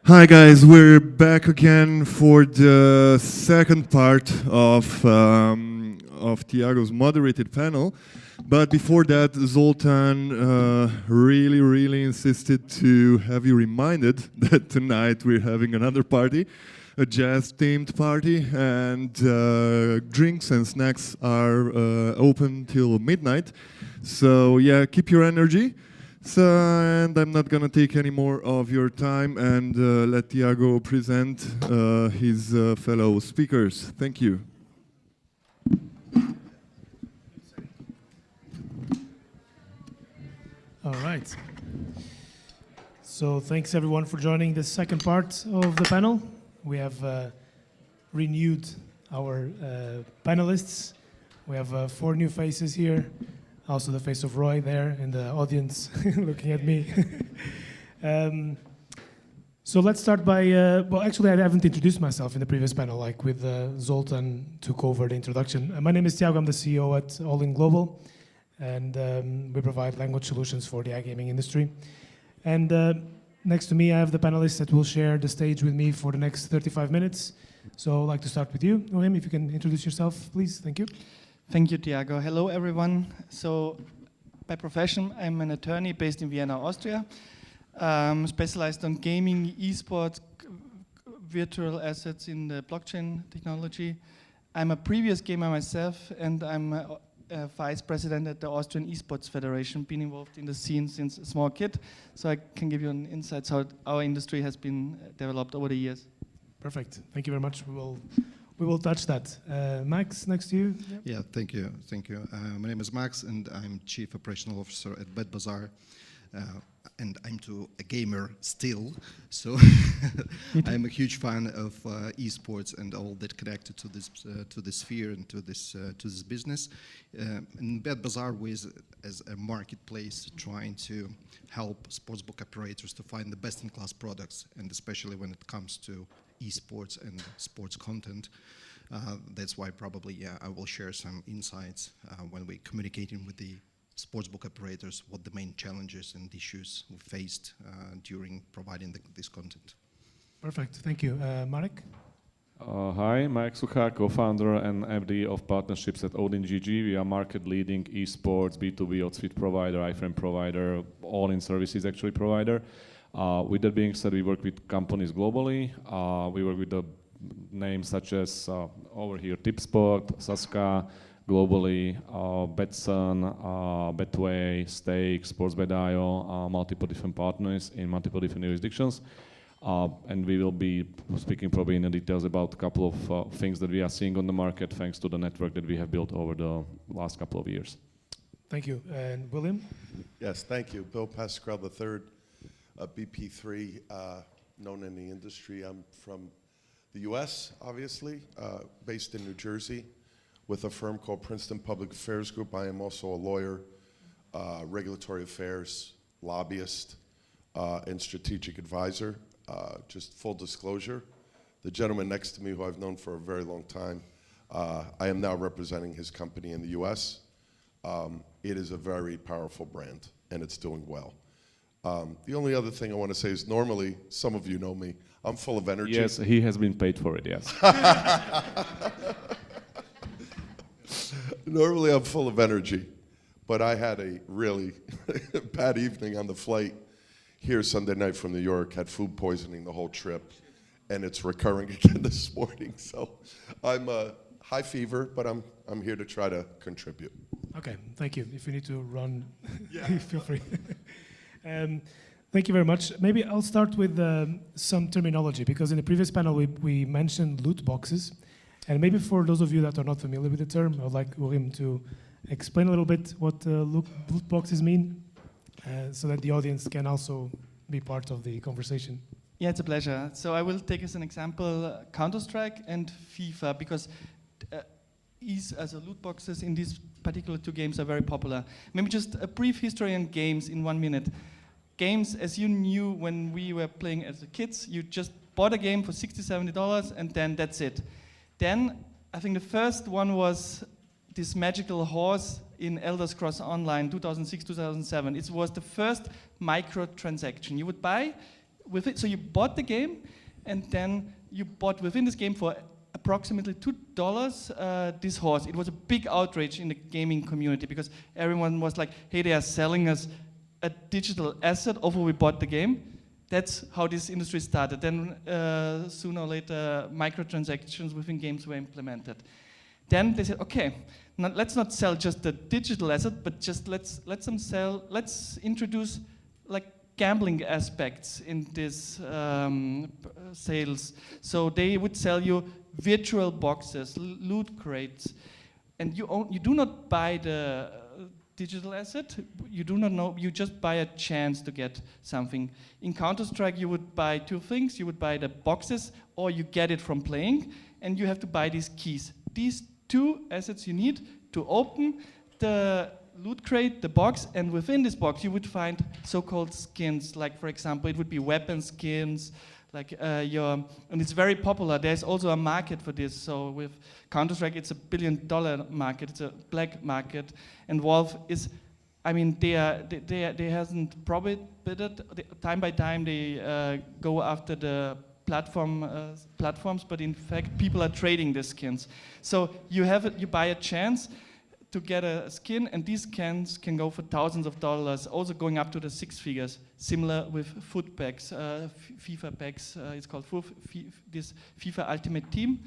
Hi guys, we're back again for the second part of Tiago's moderated panel. But before that, Zoltan really insisted to have you reminded that tonight we're having another party, a jazz-themed party, and drinks and snacks are open till midnight. So yeah, keep your energy. And I'm not gonna take any more of your time and let Tiago present his fellow speakers. Thank you. All right. So thanks everyone for joining the second part of the panel. We have renewed our panelists. We have 4 new faces here. Also the face of Roy there in the audience looking at me. So let's start by, well actually I haven't introduced myself in the previous panel, like with Zoltan took over the introduction. My name is Tiago, I'm the CEO at All In Global, and we provide language solutions for the iGaming industry. And next to me I have the panelists that will share the stage with me for the next 35 minutes. So I'd like to start with you, Noem, if you can introduce yourself, please. Thank you. Thank you, Tiago. Hello, everyone. So, by profession, I'm an attorney based in Vienna, Austria, specialized on gaming, esports, virtual assets in the blockchain technology. I'm a previous gamer myself, and I'm a vice president at the Austrian Esports Federation, been involved in the scene since a small kid, so I can give you an insight how our industry has been developed over the years. Perfect. Thank you very much. We will touch that. Max, next to you. Yeah, thank you. My name is Max, and I'm Chief Operational Officer at BetBazaar. And I'm too a gamer still, so I'm a huge fan of esports and all that connected to this sphere and to this business. And BetBazaar was as a marketplace trying to help sportsbook operators to find the best-in-class products, and especially when it comes to esports and sports content. That's why probably, yeah, I will share some insights when we're communicating with the sportsbook operators, what the main challenges and issues we faced during providing this content. Perfect, thank you. Marek? Hi, Marek Suchar, co-founder and MD of partnerships at Odin GG. We are market-leading esports, B2B odds feed provider, iframe provider, all-in services actually provider. With that being said, we work with companies globally. We work with the names such as over here Tipspot, Saska, globally, Betson, Betway, Stake, Sportsbet.io, multiple different partners in multiple different jurisdictions. And we will be speaking probably in the details about a couple of things that we are seeing on the market thanks to the network that we have built over the last couple of years. Thank you. And William? Yes, thank you. Bill Pascal III. BP3, known in the industry. I'm from the US, obviously, based in New Jersey with a firm called Princeton Public Affairs Group. I am also a lawyer, regulatory affairs, lobbyist, and strategic advisor. Just full disclosure, the gentleman next to me who I've known for a very long time, I am now representing his company in the US. It is a very powerful brand and it's doing well. The only other thing I want to say is normally, some of you know me, I'm full of energy. Yes, he has been paid for it, yes. Normally I'm full of energy, but I had a really bad evening on the flight here Sunday night from New York, had food poisoning the whole trip, and it's recurring again this morning. So I'm high fever, but I'm here to try to contribute. Okay, thank you. If you need to run, feel free. Thank you very much. Maybe I'll start with some terminology, because in the previous panel we mentioned loot boxes. And maybe for those of you that are not familiar with the term, I would like Urim to explain a little bit what loot boxes mean, so that the audience can also be part of the conversation. Yeah, it's a pleasure. So I will take as an example Counter-Strike and FIFA, because as loot boxes in these particular 2 games are very popular. Maybe just a brief history on games in 1 minute. Games, as you knew when we were playing as kids, you just bought a game for $60, $70 and then that's it. Then I think the first one was this magical horse in Elder Scrolls Online 2006, 2007. It was the first microtransaction. You would buy with it. So you bought the game, and then you bought within this game for approximately $2 this horse. It was a big outrage in the gaming community because everyone was like, hey, they are selling us a digital asset over we bought the game. That's how this industry started. Then sooner or later, microtransactions within games were implemented. Then they said, okay, let's not sell just the digital asset, but just let's introduce like gambling aspects in this sales. So they would sell you virtual boxes, loot crates, and you do not buy the digital asset. You do not know. You just buy a chance to get something. In Counter-Strike, you would buy two things. You would buy the boxes, or you get it from playing, and you have to buy these keys. These two assets you need to open the loot crate, the box, and within this box you would find so-called skins. Like, for example, it would be weapon skins, like and it's very popular. There's also a market for this. So with Counter-Strike, it's $1 billion market. It's a black market, and Valve is, I mean, they hasn't prohibited. Time by time they go after the platforms, but in fact people are trading the skins. So you buy a chance to get a skin, and these skins can go for thousands of dollars, also going up to the six figures. Similar with foot packs, FIFA packs. It's called this FIFA Ultimate Team,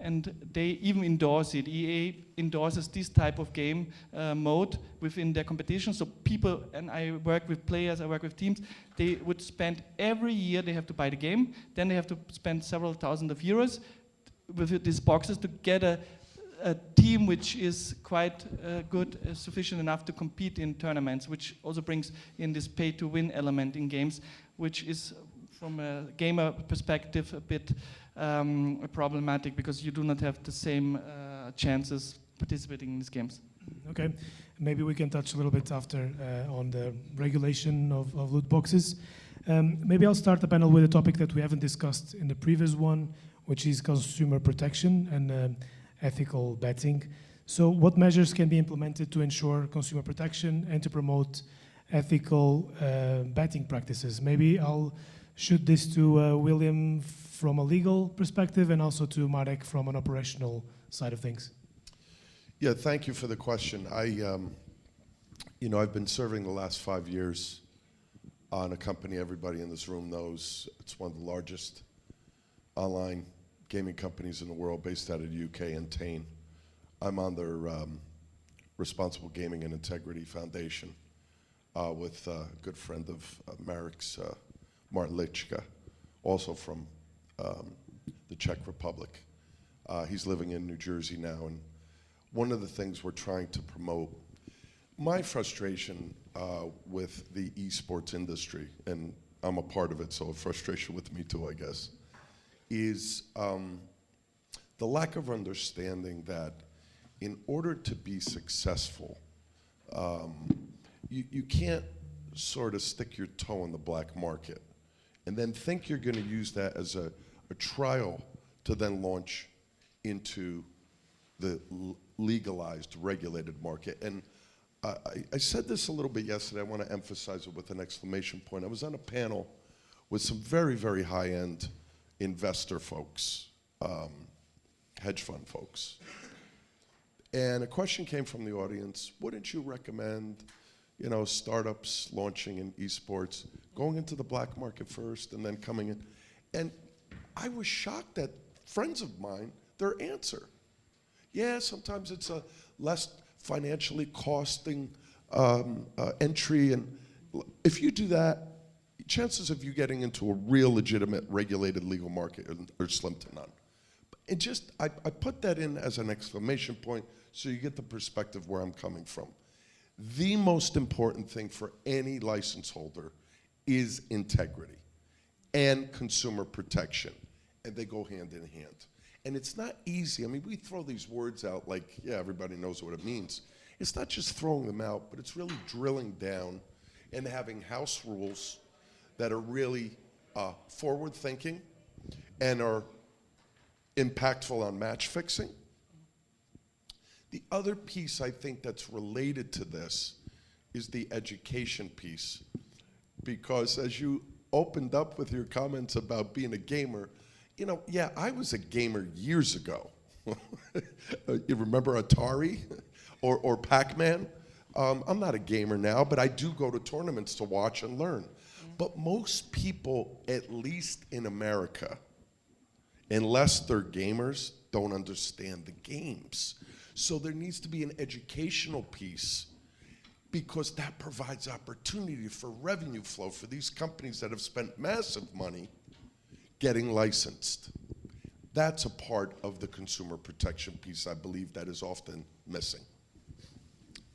and they even endorse it. EA endorses this type of game mode within their competition. So people, and I work with players, I work with teams, they would spend every year, they have to buy the game, then they have to spend several thousand of euros with these boxes to get a team which is quite good, sufficient enough to compete in tournaments, which also brings in this pay-to-win element in games, which is, from a gamer perspective, a bit problematic because you do not have the same chances participating in these games. Okay, maybe we can touch a little bit after on the regulation of loot boxes. Maybe I'll start the panel with a topic that we haven't discussed in the previous one, which is consumer protection and ethical betting. So what measures can be implemented to ensure consumer protection and to promote ethical betting practices? Maybe I'll shoot this to William from a legal perspective and also to Marek from an operational side of things. Yeah, thank you for the question. I've been serving the last 5 years on a company everybody in this room knows. It's one of the largest online gaming companies in the world, based out of the UK, Entain. I'm on their Responsible Gaming and Integrity Foundation with a good friend of Marek's, Martin Lichka, also from the Czech Republic. He's living in New Jersey now, and one of the things we're trying to promote, my frustration with the esports industry, and I'm a part of it, so a frustration with me too, I guess, is the lack of understanding that in order to be successful, you can't sort of stick your toe in the black market and then think you're going to use that as a trial to then launch into the legalized, regulated market. And I said this a little bit yesterday. I want to emphasize it with an exclamation point. I was on a panel with some very, very high-end investor folks, hedge fund folks. And a question came from the audience: wouldn't you recommend, startups launching in esports, going into the black market first and then coming in? And I was shocked at friends of mine, their answer. Yeah, sometimes it's a less financially costing entry, and if you do that, chances of you getting into a real legitimate regulated legal market are slim to none. And I put that in as an exclamation point so you get the perspective where I'm coming from. The most important thing for any license holder is integrity and consumer protection, and they go hand in hand. And it's not easy. I mean, we throw these words out like, yeah, everybody knows what it means. It's not just throwing them out, but it's really drilling down and having house rules that are really forward-thinking and are impactful on match fixing. The other piece I think that's related to this is the education piece, because as you opened up with your comments about being a gamer. You know, yeah, I was a gamer years ago. You remember Atari or Pac-Man? I'm not a gamer now, but I do go to tournaments to watch and learn. But most people, at least in America, unless they're gamers, don't understand the games. So there needs to be an educational piece, because that provides opportunity for revenue flow for these companies that have spent massive money getting licensed. That's a part of the consumer protection piece, I believe, that is often missing.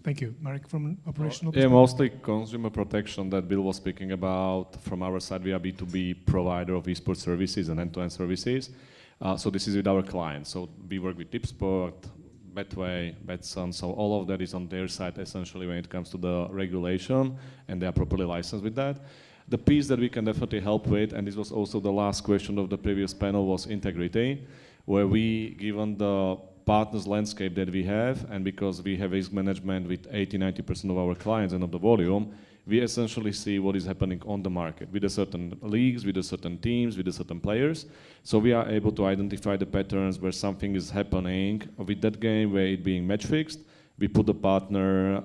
Thank you. Marek, from an operational Yeah, perspective? mostly consumer protection that Bill was speaking about. From our side, we are B2B provider of esports services and end-to-end services. So this is with our clients. So we work with Tipsport, Betway, Betson, so all of that is on their side essentially when it comes to the regulation, and they are properly licensed with that. The piece that we can definitely help with, and this was also the last question of the previous panel, was integrity, where we, given the partners landscape that we have, and because we have risk management with 80-90% of our clients and of the volume, we essentially see what is happening on the market with a certain leagues, with a certain teams, with a certain players. So we are able to identify the patterns where something is happening with that game, where it being match fixed. We put the partner,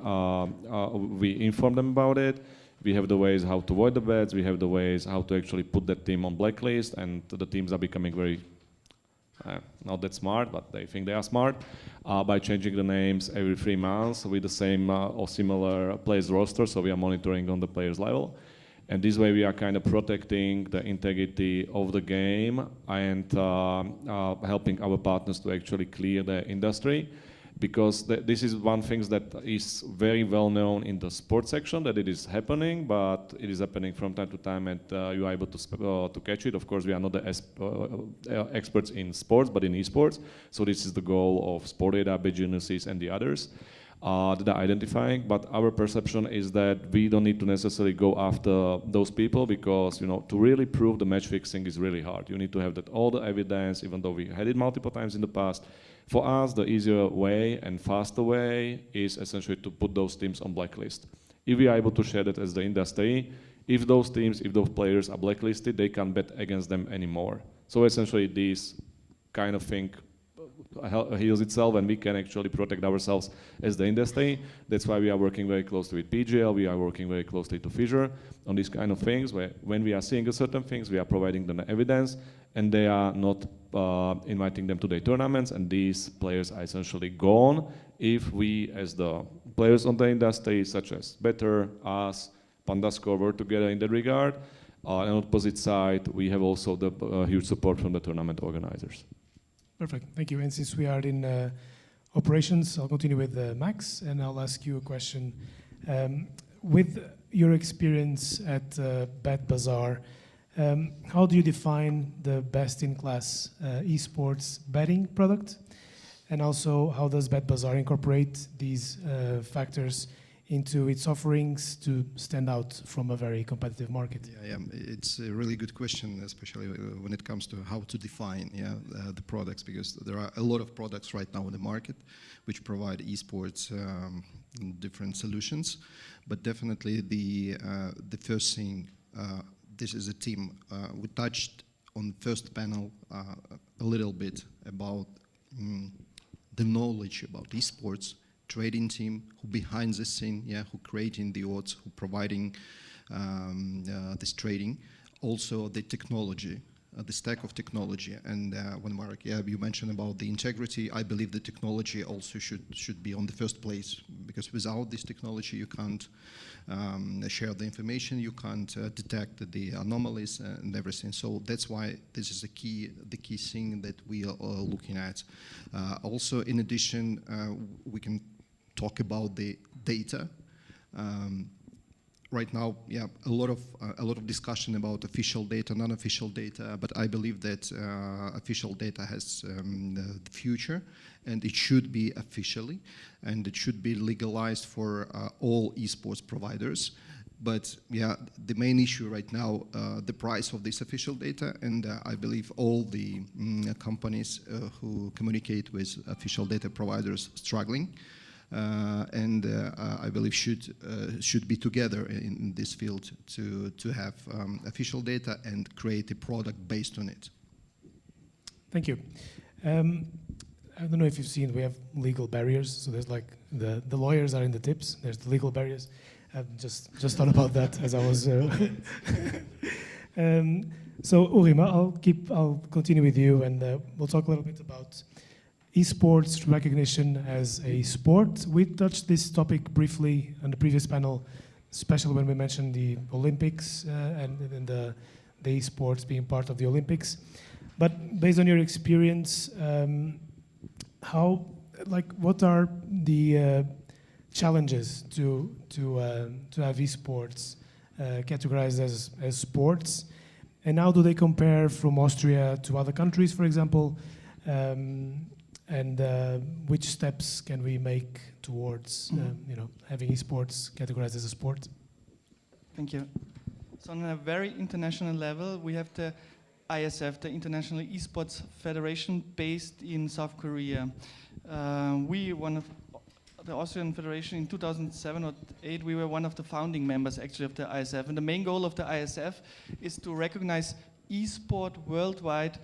we inform them about it. We have the ways how to avoid the bets. We have the ways how to actually put that team on blacklist, and the teams are becoming very not that smart, but they think they are smart, by changing the names every 3 months with the same or similar players roster, so we are monitoring on the players level. And this way we are kind of protecting the integrity of the game and helping our partners to actually clear the industry. Because this is one thing that is very well known in the sports section, that it is happening, but it is happening from time to time, and you are able to catch it. Of course, we are not the experts in sports, but in esports. So this is the goal of Sport Data, BGNSys, and the others that are identifying. But our perception is that we don't need to necessarily go after those people, because to really prove the match fixing is really hard. You need to have that all the evidence, even though we had it multiple times in the past. For us, the easier way and faster way is essentially to put those teams on blacklist. If we are able to share that as the industry, if those teams, if those players are blacklisted, they can't bet against them anymore. So essentially this kind of thing heals itself, and we can actually protect ourselves as the industry. That's why we are working very closely with PGL, we are working very closely to Fisher on these kind of things, where when we are seeing certain things, we are providing them evidence, and they are not inviting them to their tournaments, and these players are essentially gone if we, as the players on the industry, such as Better, us, Pandascore, work together in that regard. And on the opposite side, we have also the huge support from the tournament organizers. Perfect, thank you. And since we are in operations, I'll continue with Max, and I'll ask you a question. With your experience at BetBazaar, how do you define the best-in-class esports betting product? And also, how does BetBazaar incorporate these factors into its offerings to stand out from a very competitive market? Yeah, it's a really good question, especially when it comes to how to define the products, because there are a lot of products right now in the market which provide esports different solutions. But definitely the first thing, this is a team. We touched on the first panel a little bit about the knowledge about esports, trading team, who behind the scene, who creating the odds, who providing this trading. Also the technology, the stack of technology. And when Marek, you mentioned about the integrity, I believe the technology also should be on the first place, because without this technology you can't share the information, you can't detect the anomalies and everything. So that's why this is the key thing that we are looking at. Also, in addition, we can talk about the data. Right now, a lot of discussion about official data, non-official data, but I believe that official data has the future, and it should be officially, and it should be legalized for all esports providers. But the main issue right now, the price of this official data, and I believe all the companies who communicate with official data providers struggling. and I believe should be together in this field to have official data and create a product based on it. Thank you. I don't know if you've seen, we have legal barriers. So there's like the lawyers are in the tips. There's the legal barriers. I've just thought about that as I was. So Ulrima, I'll continue with you, and we'll talk a little bit about esports recognition as a sport. We touched this topic briefly on the previous panel, especially when we mentioned the Olympics and the esports being part of the Olympics. But based on your experience, what are the challenges to have esports categorized as sports, and how do they compare from Austria to other countries, for example, and which steps can we make towards having esports categorized as a sport? Thank you. So on a very international level, we have the ISF, the International Esports Federation, based in South Korea. One of the Austrian Federation in 2007 or 2008, we were one of the founding members actually of the ISF. And the main goal of the ISF is to recognize esport worldwide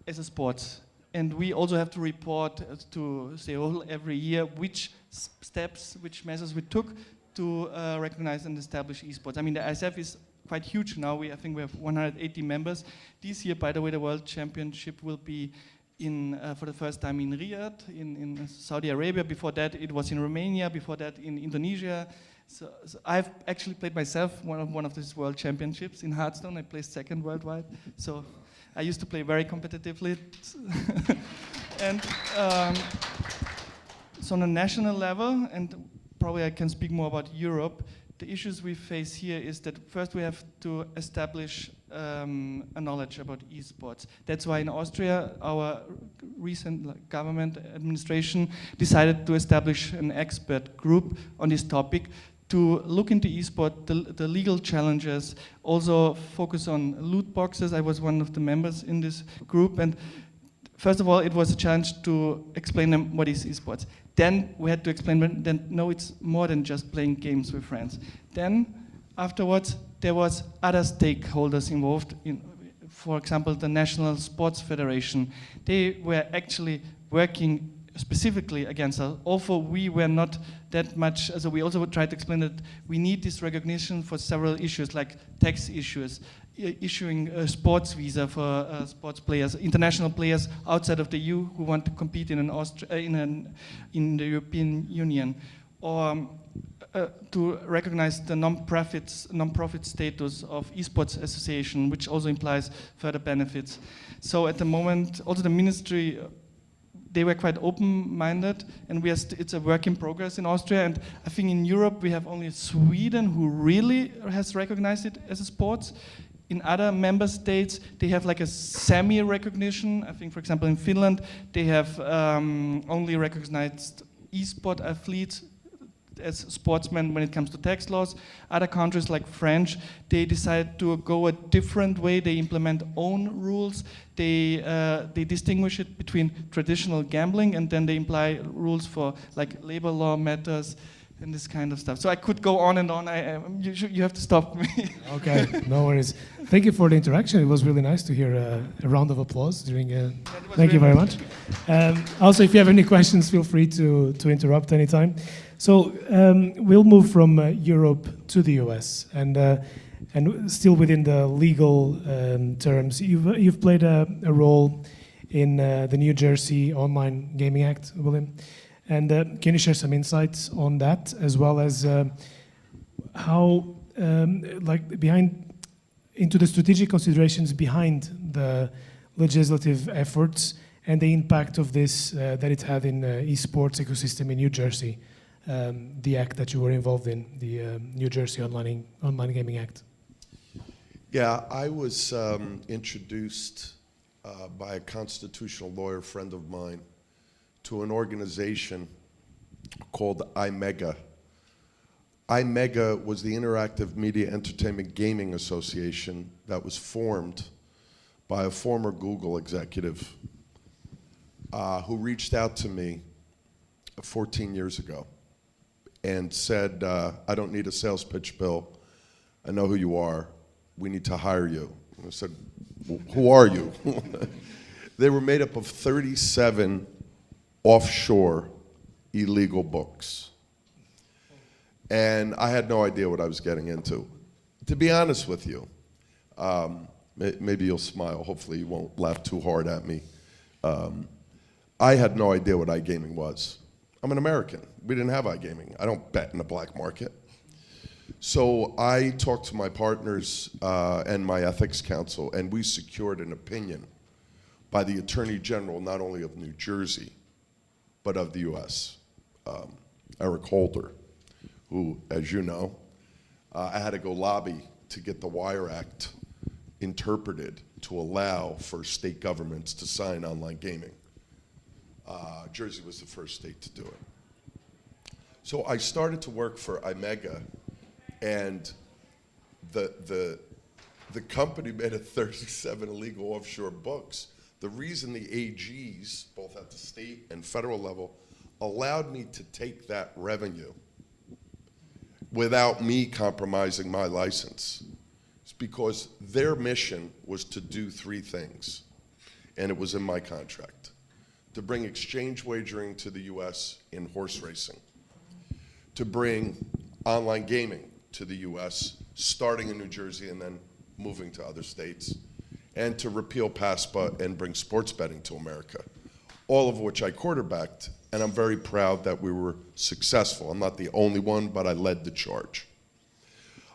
as a sport. And we also have to report to Seoul every year which steps, which measures we took to recognize and establish esports. I mean, the ISF is quite huge now. I think we have 180 members. This year, by the way, the World Championship will be for the first time in Riyadh, in Saudi Arabia. Before that, it was in Romania. Before that, in Indonesia. So I've actually played myself one of these World Championships in Hearthstone. I placed second worldwide. So I used to play very competitively. And so on a national level, and probably I can speak more about Europe, the issues we face here is that first we have to establish a knowledge about esports. That's why in Austria, our recent government administration decided to establish an expert group on this topic to look into esport, the legal challenges, also focus on loot boxes. I was one of the members in this group, and first of all, it was a challenge to explain them what is esports. Then we had to explain that no, it's more than just playing games with friends. Then afterwards, there was other stakeholders involved. For example, the National Sports Federation. They were actually working specifically against us. Although we were not that much, so we also tried to explain that we need this recognition for several issues, like tax issues, issuing a sports visa for sports players, international players outside of the EU who want to compete in the European Union, or to recognize the non-profit status of esports association, which also implies further benefits. So at the moment, also the ministry, they were quite open-minded, and it's a work in progress in Austria. And I think in Europe we have only Sweden who really has recognized it as a sport. In other member states, they have like a semi-recognition. I think, for example, in Finland, they have only recognized esport athletes as sportsmen when it comes to tax laws. Other countries like French, they decide to go a different way. They implement own rules. They distinguish it between traditional gambling, and then they imply rules for like labor law matters and this kind of stuff. So I could go on and on. You have to stop me. Okay, no worries. Thank you for the interaction. It was really nice to hear a round of applause during. Thank you very much. Also, if you have any questions, feel free to interrupt anytime. So we'll move from Europe to the US, and still within the legal terms, you've played a role in the New Jersey Online Gaming Act, William. And can you share some insights on that, as well as how, into the strategic considerations behind the legislative efforts and the impact of this that it had in esports ecosystem in New Jersey, the act that you were involved in, the New Jersey Online Gaming Act? Yeah, I was introduced by a constitutional lawyer friend of mine to an organization called iMega. iMega was the Interactive Media Entertainment Gaming Association that was formed by a former Google executive who reached out to me 14 years ago. and said, I don't need a sales pitch, Bill. I know who you are. We need to hire you. And I said, who are you? They were made up of 37 offshore illegal books. And I had no idea what I was getting into. To be honest with you, maybe you'll smile. Hopefully you won't laugh too hard at me. I had no idea what iGaming was. I'm an American. We didn't have iGaming. I don't bet in the black market. So I talked to my partners and my ethics counsel, and we secured an opinion by the Attorney General, not only of New Jersey, but of the US, Eric Holder, who, as you know, I had to go lobby to get the Wire Act interpreted to allow for state governments to sign online gaming. Jersey was the first state to do it. So I started to work for Imega, and the company made a 37 illegal offshore books. The reason the AGs, both at the state and federal level, allowed me to take that revenue without me compromising my license is because their mission was to do three things, and it was in my contract: to bring exchange wagering to the US in horse racing, to bring online gaming to the US, starting in New Jersey and then moving to other states, and to repeal PASPA and bring sports betting to America, all of which I quarterbacked, and I'm very proud that we were successful. I'm not the only one, but I led the charge.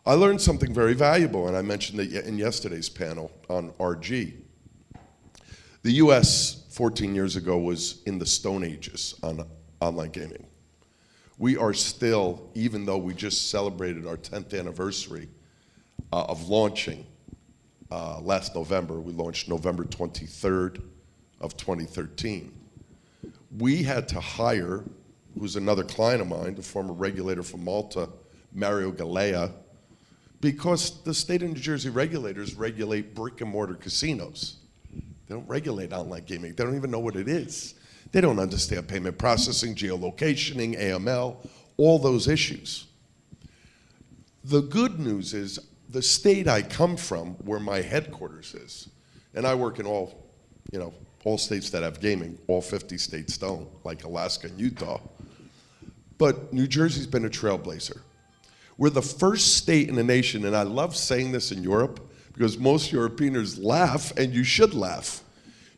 I learned something very valuable, and I mentioned it in yesterday's panel on RG. The US 14 years ago was in the Stone Ages on online gaming. We are still, even though we just celebrated our 10th anniversary of launching last November, we launched November 23rd of 2013. We had to hire, who's another client of mine, the former regulator from Malta, Mario Galea, because the state of New Jersey regulators regulate brick and mortar casinos. They don't regulate online gaming. They don't even know what it is. They don't understand payment processing, geolocationing, AML, all those issues. The good news is the state I come from, where my headquarters is, and I work in all states that have gaming, all 50 states don't, like Alaska and Utah. But New Jersey's been a trailblazer. We're the first state in the nation, and I love saying this in Europe, because most Europeans laugh, and you should laugh.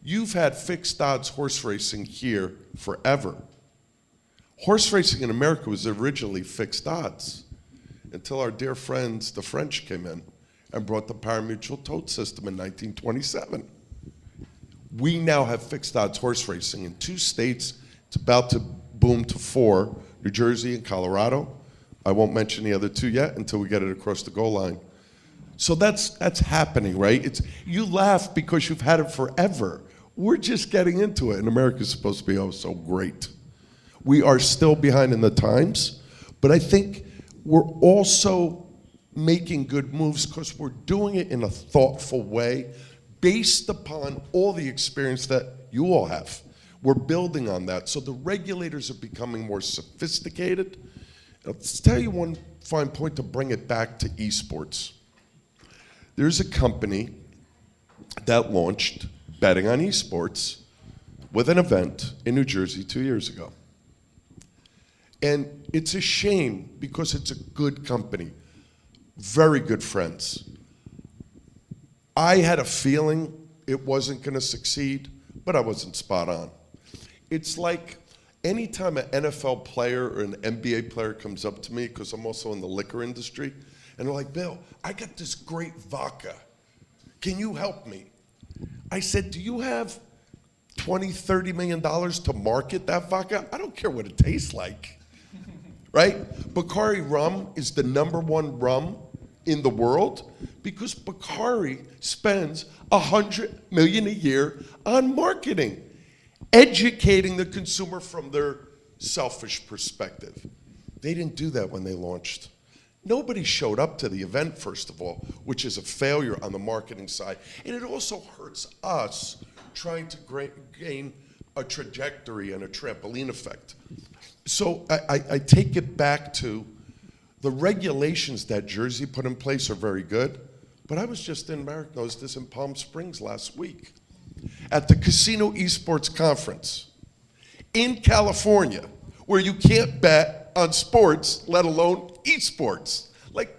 You've had fixed odds horse racing here forever. Horse racing in America was originally fixed odds until our dear friends, the French, came in and brought the parimutuel tote system in 1927. We now have fixed odds horse racing in 2 states. It's about to boom to 4, New Jersey and Colorado. I won't mention the other 2 yet until we get it across the goal line. So that's happening, right? You laugh because you've had it forever. We're just getting into it, and America's supposed to be oh so great. We are still behind in the times, but I think we're also making good moves because we're doing it in a thoughtful way based upon all the experience that you all have. We're building on that, so the regulators are becoming more sophisticated. Let's tell you one fine point to bring it back to esports. There's a company that launched betting on esports with an event in New Jersey 2 years ago. And it's a shame because it's a good company, very good friends. I had a feeling it wasn't going to succeed, but I wasn't spot on. It's like anytime an NFL player or an NBA player comes up to me, because I'm also in the liquor industry, and they're like, Bill, I got this great vodka. Can you help me? I said, do you have $20, $30 million to market that vodka? I don't care what it tastes like, right? Bacardi rum is the #1 rum in the world because Bacardi spends $100 million a year on marketing, educating the consumer from their selfish perspective. They didn't do that when they launched. Nobody showed up to the event, first of all, which is a failure on the marketing side. And it also hurts us trying to gain a trajectory and a trampoline effect. So I take it back to the regulations that Jersey put in place are very good, but I was just in, Marek knows this, in Palm Springs last week at the Casino Esports Conference in California, where you can't bet on sports, let alone esports. Like,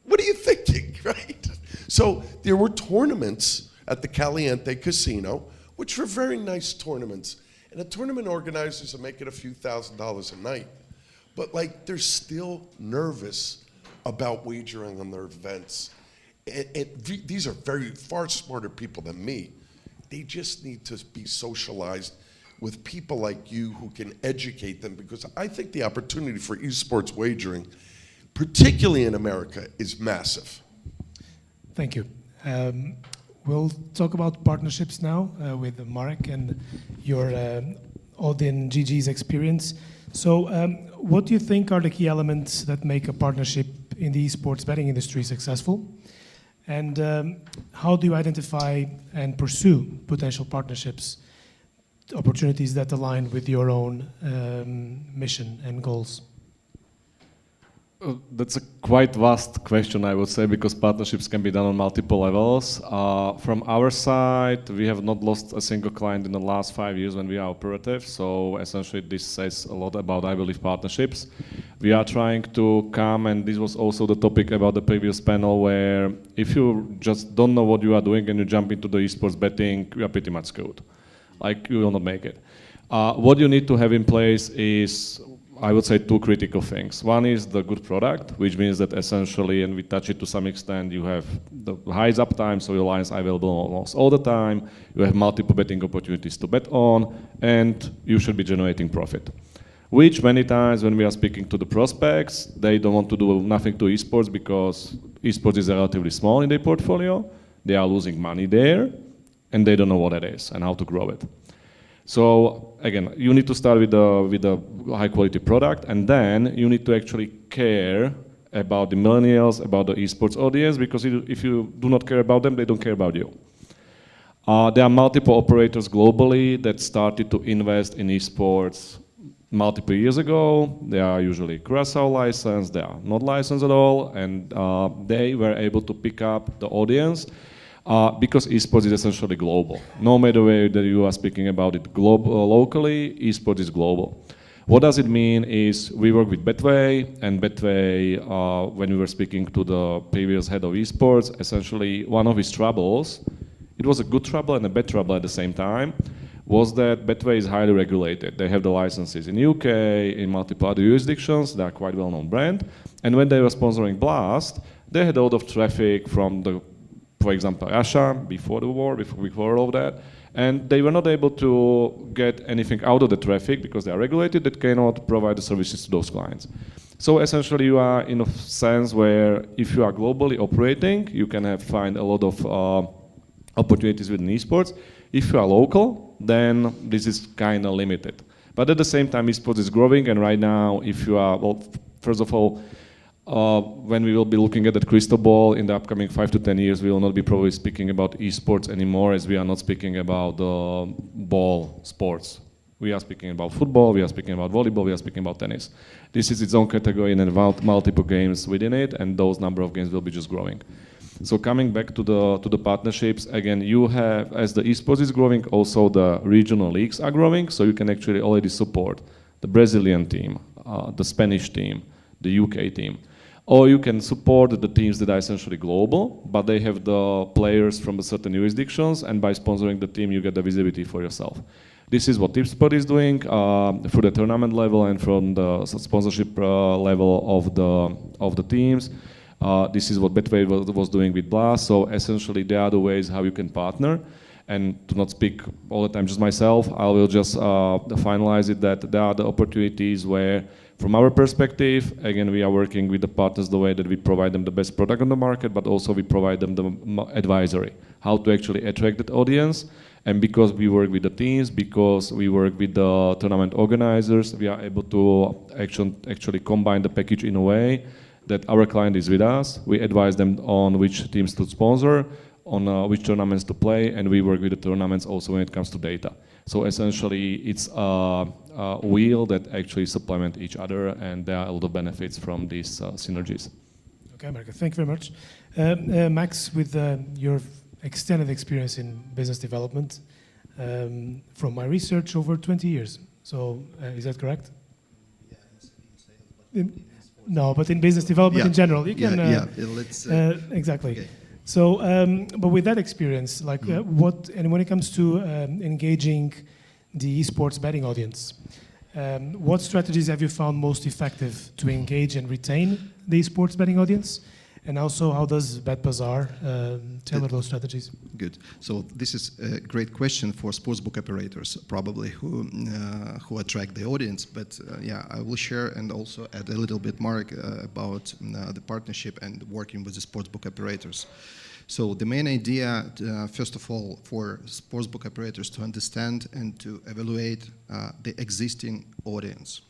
what are you thinking, right? So there were tournaments at the Caliente Casino, which were very nice tournaments. And the tournament organizers are making a few $1,000s a night. But like, they're still nervous about wagering on their events. These are far smarter people than me. They just need to be socialized with people like you who can educate them, because I think the opportunity for esports wagering, particularly in America, is massive. Thank you. We'll talk about partnerships now with Marek and your Odin GG's experience. So what do you think are the key elements that make a partnership in the esports betting industry successful? And how do you identify and pursue potential partnerships, opportunities that align with your own mission and goals? That's a quite vast question, I would say, because partnerships can be done on multiple levels. From our side, we have not lost a single client in the last 5 years when we are operative. So essentially, this says a lot about, I believe, partnerships. We are trying to come, and this was also the topic about the previous panel, where if you just don't know what you are doing and you jump into the esports betting, you are pretty much screwed. Like, you will not make it. What you need to have in place is, I would say, two critical things. One is the good product, which means that essentially, and we touch it to some extent, you have the highest uptime, so your lines are available almost all the time, you have multiple betting opportunities to bet on, and you should be generating profit. Which many times when we are speaking to the prospects, they don't want to do nothing to esports because esports is relatively small in their portfolio, they are losing money there, and they don't know what it is and how to grow it. So again, you need to start with a high quality product, and then you need to actually care about the millennials, about the esports audience, because if you do not care about them, they don't care about you. There are multiple operators globally that started to invest in esports multiple years ago. They are usually Curaçao licensed, they are not licensed at all, and they were able to pick up the audience because esports is essentially global. No matter where that you are speaking about it locally, esports is global. What does it mean is we work with Betway, and Betway, when we were speaking to the previous head of esports, essentially one of his troubles, it was a good trouble and a bad trouble at the same time, was that Betway is highly regulated. They have the licenses in UK, in multiple other jurisdictions, they are quite well-known brand, and when they were sponsoring Blast, they had a lot of traffic from for example, Russia, before the war, before all of that, and they were not able to get anything out of the traffic because they are regulated, that cannot provide the services to those clients. So essentially you are in a sense where if you are globally operating, you can find a lot of opportunities within esports. If you are local, then this is kind of limited. But at the same time, esports is growing, and right now, if you are, well, first of all, when we will be looking at that crystal ball in the upcoming 5 to 10 years, we will not be probably speaking about esports anymore, as we are not speaking about ball sports. We are speaking about football, we are speaking about volleyball, we are speaking about tennis. This is its own category and multiple games within it, and those number of games will be just growing. So coming back to the partnerships, again, you have, as the esports is growing, also the regional leagues are growing, so you can actually already support the Brazilian team, the Spanish team, the UK team. Or you can support the teams that are essentially global, but they have the players from the certain jurisdictions, and by sponsoring the team, you get the visibility for yourself. This is what Tipspot is doing for the tournament level and from the sponsorship level of the teams. This is what Betway was doing with Blast. So essentially, there are the ways how you can partner. And to not speak all the time just myself, I will just finalize it that there are the opportunities where, from our perspective, again, we are working with the partners the way that we provide them the best product on the market, but also we provide them the advisory, how to actually attract that audience. And because we work with the teams, because we work with the tournament organizers, we are able to actually combine the package in a way that our client is with us. We advise them on which teams to sponsor, on which tournaments to play, and we work with the tournaments also when it comes to data. So essentially, it's a wheel that actually supplement each other, and there are a lot of benefits from these synergies. Okay, Marco, thank you very much. Max, with your extended experience in business development, from my research, over 20 years. So, is that correct? No, but in business development in general, you can. Let's. Exactly. Okay. So, but with that experience, like when it comes to engaging the esports betting audience, what strategies have you found most effective to engage and retain the esports betting audience? And also, how does BetBazaar tailor those strategies? Good. So this is a great question for sportsbook operators, probably who attract the audience. But I will share and also add a little bit more about the partnership and working with the sportsbook operators. So the main idea, first of all, for sportsbook operators to understand and to evaluate the existing audience.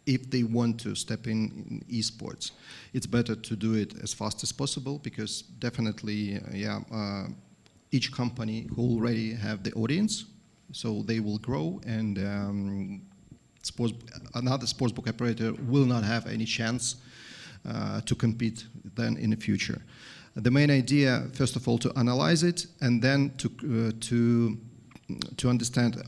If they want to step in esports, it's better to do it as fast as possible, because definitely, each company who already have the audience, so they will grow, and another sportsbook operator will not have any chance to compete then in the future. The main idea, first of all, to analyze it, and then to understand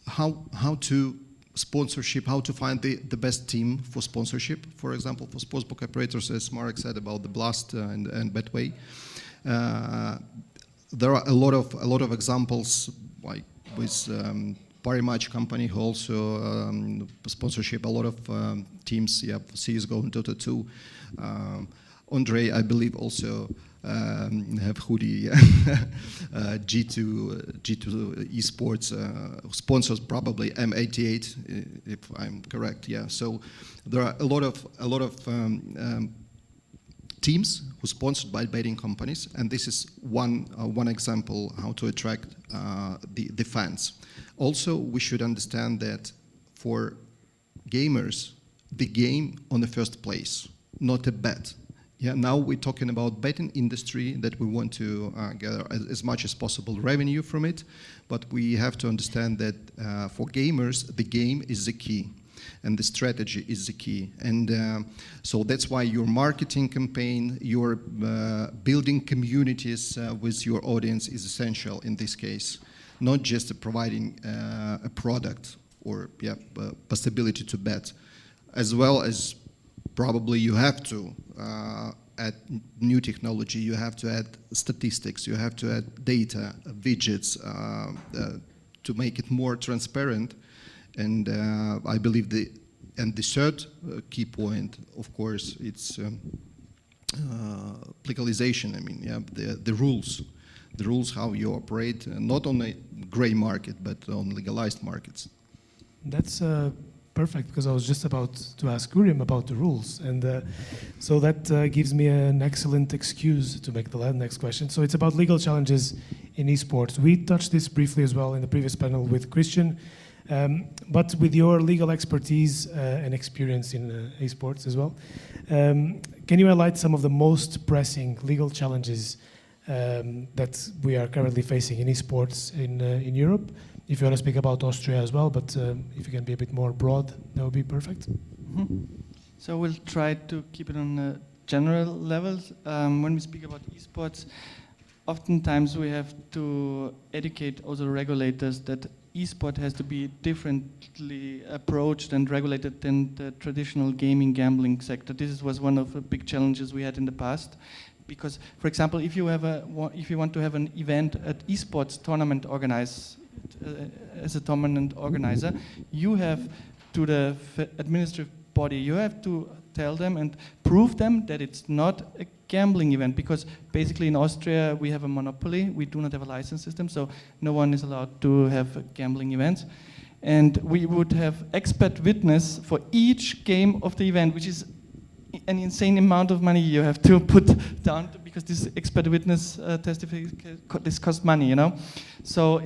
how to sponsorship, how to find the best team for sponsorship. For example, for sportsbook operators, as Marek said about the Blast and Betway, there are a lot of examples, like with Parimatch company who also sponsorship a lot of teams. Yeah, CS:GO and Dota 2. Andre, I believe, also have hoodie. G2 Esports sponsors probably M88, if I'm correct. Yeah. So there are a lot of teams who are sponsored by betting companies, and this is one example how to attract the fans. Also, we should understand that for gamers, the game on the first place, not a bet. Yeah, now we're talking about betting industry that we want to gather as much as possible revenue from it, but we have to understand that for gamers, the game is the key, and the strategy is the key. And so that's why your marketing campaign, your building communities with your audience is essential in this case, not just providing a product or possibility to bet, as well as probably you have to add new technology, you have to add statistics, you have to add data, widgets to make it more transparent. And I believe the third key point, of course, it's legalization. I mean, the rules how you operate, not on a gray market, but on legalized markets. That's perfect, because I was just about to ask Urim about the rules, and so that gives me an excellent excuse to make the next question. So it's about legal challenges in esports. We touched this briefly as well in the previous panel with Christian, but with your legal expertise and experience in esports as well, can you highlight some of the most pressing legal challenges that we are currently facing in esports in Europe? If you want to speak about Austria as well, but if you can be a bit more broad, that would be perfect. Mm-hmm. So we'll try to keep it on a general level. When we speak about esports, oftentimes we have to educate also regulators that esport has to be differently approached and regulated than the traditional gaming gambling sector. This was one of the big challenges we had in the past. Because, for example, if you want to have an event at esports tournament organized as a tournament organizer, you have to the administrative body, you have to tell them and prove them that it's not a gambling event, because basically in Austria we have a monopoly, we do not have a license system, so no one is allowed to have gambling events. And we would have expert witness for each game of the event, which is an insane amount of money you have to put down, because this expert witness testification, this costs money, you know. So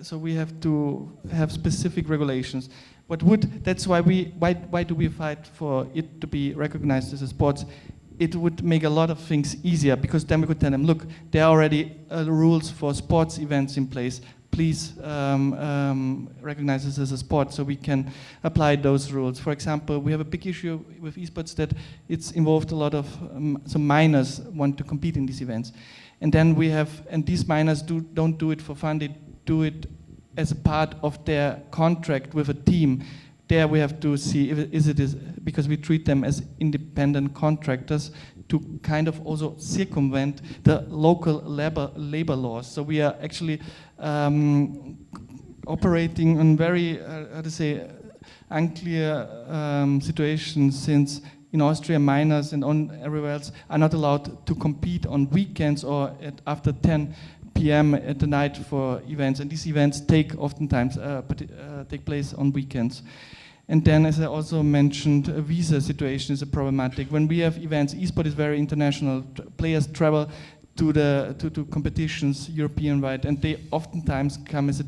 so we have to have specific regulations. That's why why do we fight for it to be recognized as a sport? It would make a lot of things easier, because then we could tell them, look, there are already rules for sports events in place. please recognize this as a sport so we can apply those rules. For example, we have a big issue with esports that it's involved a lot of some minors want to compete in these events. And then we have, and these minors don't do it for fun, they do it as a part of their contract with a team. There we have to see because we treat them as independent contractors to kind of also circumvent the local labor laws. So we are actually operating on very, unclear situations, since in Austria minors and everywhere else are not allowed to compete on weekends or after 10 p.m. at the night for events, and these events oftentimes take place on weekends. And then, as I also mentioned, a visa situation is a problematic. When we have events, esports is very international. Players travel to competitions European-wide, and they oftentimes come as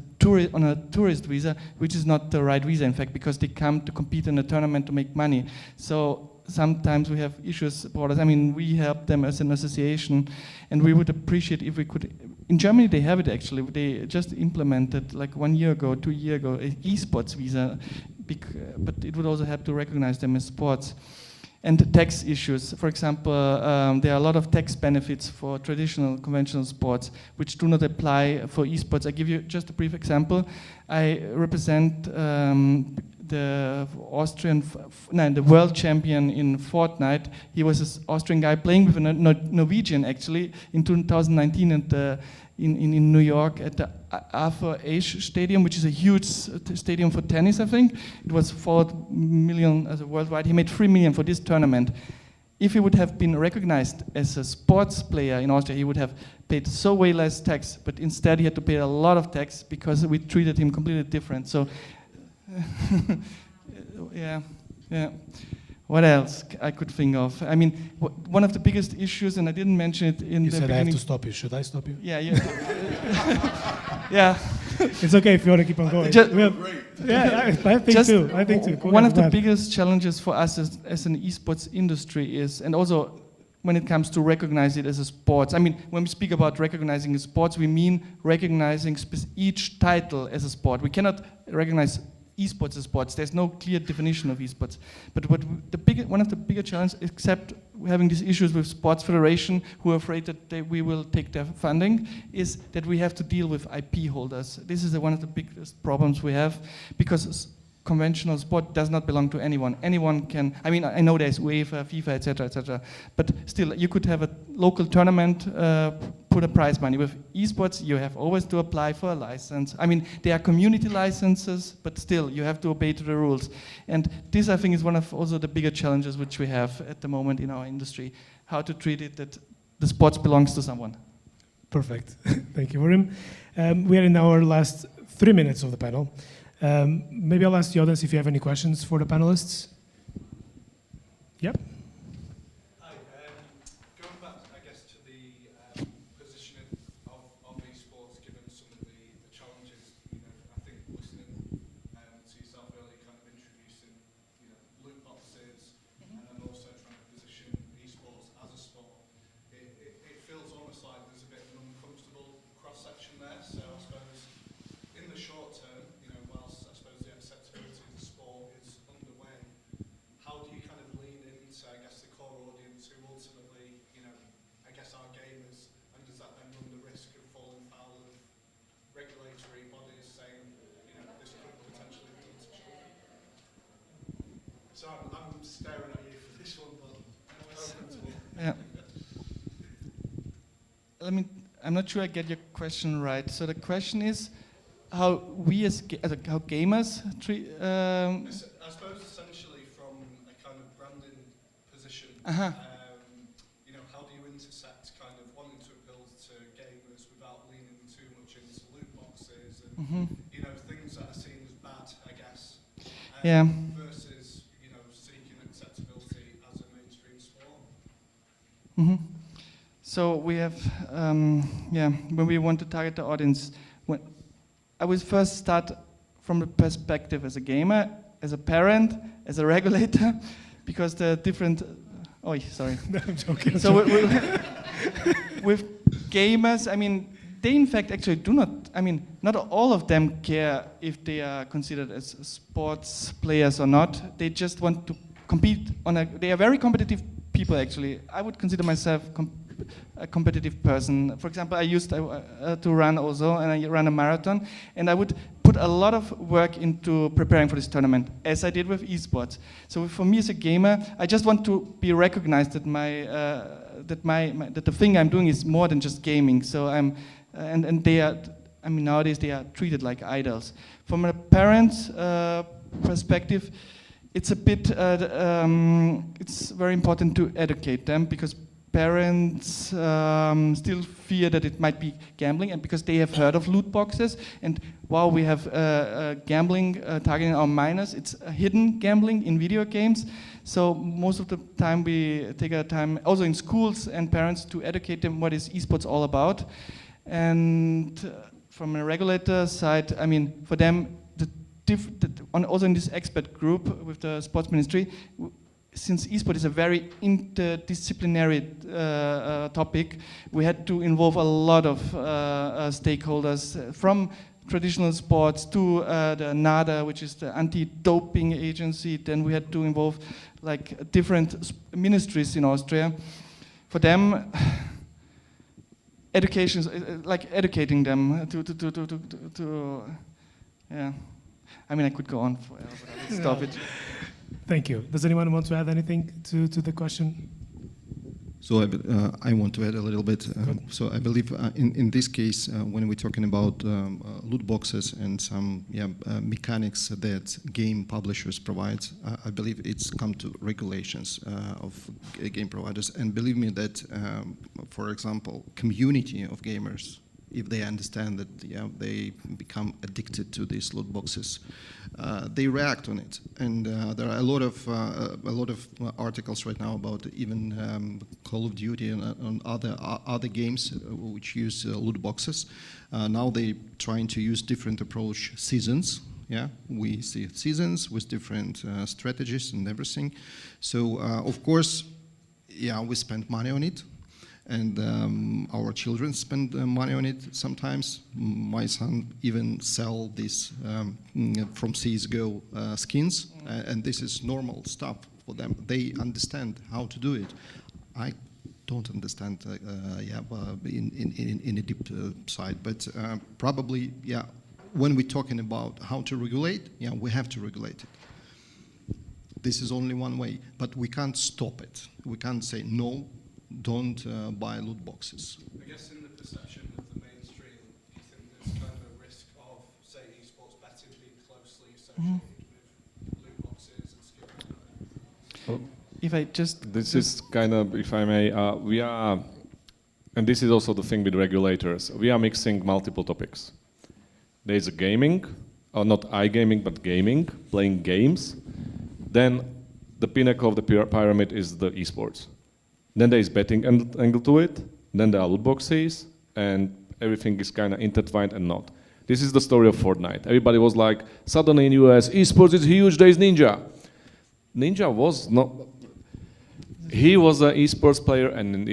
on a tourist visa, which is not the right visa, in fact, because they come to compete in a tournament to make money. So sometimes we have issues borders. I mean, we help them as an association, and we would appreciate if we could. In Germany, they have it actually. They just implemented, like 1 year ago, 2 years ago, an esports visa, but it would also have to recognize them as sports. And tax issues. For example, there are a lot of tax benefits for traditional, conventional sports, which do not apply for esports. I give you just a brief example. I represent the the world champion in Fortnite. He was an Austrian guy playing with a Norwegian, actually, in 2019 in New York at the Arthur Ashe Stadium, which is a huge stadium for tennis, I think. It was 4 million worldwide. He made 3 million for this tournament. If he would have been recognized as a sports player in Austria, he would have paid so way less tax, but instead he had to pay a lot of tax because we treated him completely different. So, yeah. What else I could think of? I mean, one of the biggest issues, and I didn't mention it in the beginning. You said I have to stop you. Should I stop you? Yeah. Yeah. It's okay if you want to keep on going. I think too. One of the biggest challenges for us as an esports industry is, and also when it comes to recognize it as a sport. I mean, when we speak about recognizing one we mean recognizing each title as a sport. We cannot recognize esports as sports. There's no clear definition of esports. But one of the bigger challenges, except having these issues with sports federation who are afraid that we will take their funding, is that we have to deal with IP holders. This is one of the biggest problems we have, because conventional sport does not belong to anyone. Anyone can, I mean, I know there's UEFA, FIFA, etc., but still, you could have a local tournament, put a prize money. With esports, you have always to apply for a license. I mean, there are community licenses, but still, you have to obey to the rules. And this, I think, is one of also the bigger challenges which we have at the moment in our industry, how to treat it that the sports belongs to someone. Perfect. Thank you, Warim. We are in our last 3 minutes of the panel. Maybe I'll ask the audience if you have any questions for the panelists. Yep. Hi. Going back, I guess, to the positioning of esports, given some of the challenges, I think listening to yourself earlier, kind of introducing, loot boxes, and then also trying to position esports as a sport, it feels almost like there's a bit of an uncomfortable cross-section there. So I suppose in the short term, whilst I suppose the acceptability of the sport is underway, how do you kind of lean into, I guess, the core audience who ultimately, I guess are gamers, and does that then run the risk of falling foul of regulatory bodies saying, this could potentially be untouchable? So I'm staring at you for this one, but open to it. Yeah. I'm not sure I get your question right. So the question is, how we how gamers treat. I suppose essentially from a kind of branding position, how do you intersect kind of wanting to appeal to gamers without leaning too much into loot boxes and things that are seen as bad, I guess, versus seeking acceptability as a mainstream sport. So we have when we want to target the audience. I will first start from the perspective as a gamer, as a parent, as a regulator, because the different. Oh, sorry. No, I'm joking. So with gamers, I mean, they in fact actually do not, I mean, not all of them care if they are considered as sports players or not. They just want to compete they are very competitive people actually. I would consider myself a competitive person. For example, I used to run also, and I ran a marathon, and I would put a lot of work into preparing for this tournament, as I did with esports. So for me as a gamer, I just want to be recognized that that the thing I'm doing is more than just gaming. So and they are, I mean, nowadays they are treated like idols. From a parent's perspective, it's a bit, it's very important to educate them, because parents still fear that it might be gambling, and because they have heard of loot boxes, and while we have gambling targeting our minors, it's a hidden gambling in video games. So most of the time we take our time also in schools and parents to educate them what is esports all about. And from a regulator side, I mean, for them, also in this expert group with the sports ministry, since esports is a very interdisciplinary topic, we had to involve a lot of stakeholders from traditional sports to the NADA, which is the anti-doping agency. Then we had to involve like different ministries in Austria. For them, education, like educating them to yeah. I mean, I could go on forever, but I will stop it. Thank you. Does anyone want to add anything to the question? So I want to add a little bit. So I believe in this case, when we're talking about loot boxes and some mechanics that game publishers provide, I believe it's come to regulations of game providers. And believe me that, for example, community of gamers, if they understand that they become addicted to these loot boxes, they react on it. And there are a lot of articles right now about even Call of Duty and other games which use loot boxes. Now they're trying to use different approach seasons. Yeah, we see seasons with different strategies and everything. So of course, we spend money on it. And our children spend money on it sometimes. My son even sell this from CSGO skins, and this is normal stuff for them. They understand how to do it. I don't understand in a deep side, but probably, when we're talking about how to regulate, we have to regulate it. This is only one way, but we can't stop it. We can't say no. Don't buy loot boxes. I guess in the perception of the mainstream, do you think there's kind of a risk of, say, esports betting being closely associated with loot boxes and skill? If I just... This is kind of, if I may, we are, and this is also the thing with regulators, we are mixing multiple topics. There is a gaming, or not iGaming, but gaming, playing games. Then the pinnacle of the pyramid is the esports. Then there is betting angle to it, then there are loot boxes, and everything is kind of intertwined and not. This is the story of Fortnite. Everybody was like, suddenly in US, esports is huge, there is Ninja. Ninja was not, he was an esports player and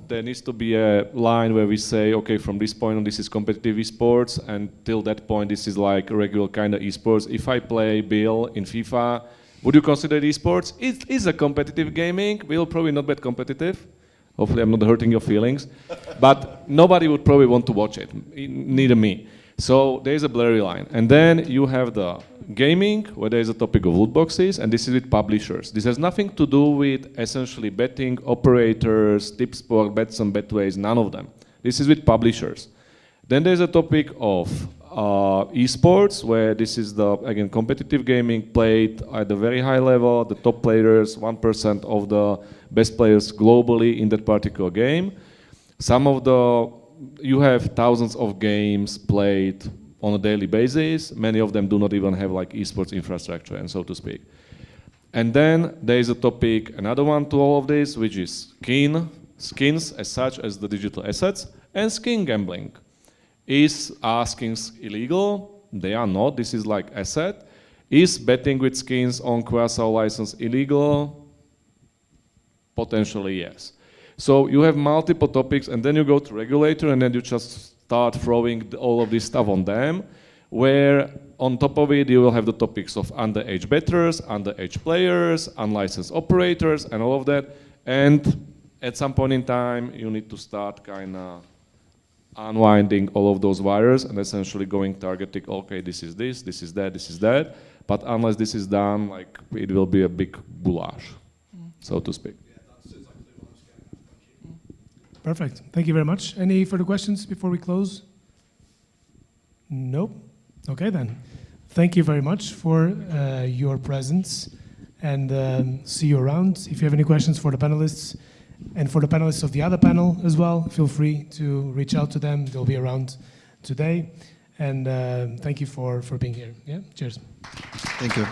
there needs to be a line where we say, okay, from this point on this is competitive esports, and till that point this is like a regular kind of esports. If I play Bill in FIFA, would you consider it esports? It is a competitive gaming. We'll probably not bet competitive. Hopefully I'm not hurting your feelings. But nobody would probably want to watch it, neither me. So there is a blurry line. And then you have the gaming, where there is a topic of loot boxes, and this is with publishers. This has nothing to do with essentially betting operators, tipsport, bets and betways, none of them. This is with publishers. Then there's a topic of esports, where this is the, again, competitive gaming played at a very high level, the top players, 1% of the best players globally in that particular game. You have thousands of games played on a daily basis. Many of them do not even have like esports infrastructure, and so to speak. And then there is a topic, another one to all of this, which is skins as such as the digital assets, and skin gambling. Are skins illegal? They are not. This is like asset. Is betting with skins on Curaçao license illegal? Potentially, yes. So you have multiple topics, and then you go to regulator, and then you just start throwing all of this stuff on them, where on top of it you will have the topics of underage bettors, underage players, unlicensed operators, and all of that. And at some point in time, you need to start kind of unwinding all of those wires and essentially going targeting, okay, this is this, this is that, this is that. But unless this is done, like, it will be a big goulash, so to speak. Perfect. Thank you very much. Any further questions before we close? Nope. Okay then. Thank you very much for your presence, and see you around. If you have any questions for the panelists and for the panelists of the other panel as well, feel free to reach out to them. They'll be around today. And thank you for being here. Yeah. Cheers. Thank you.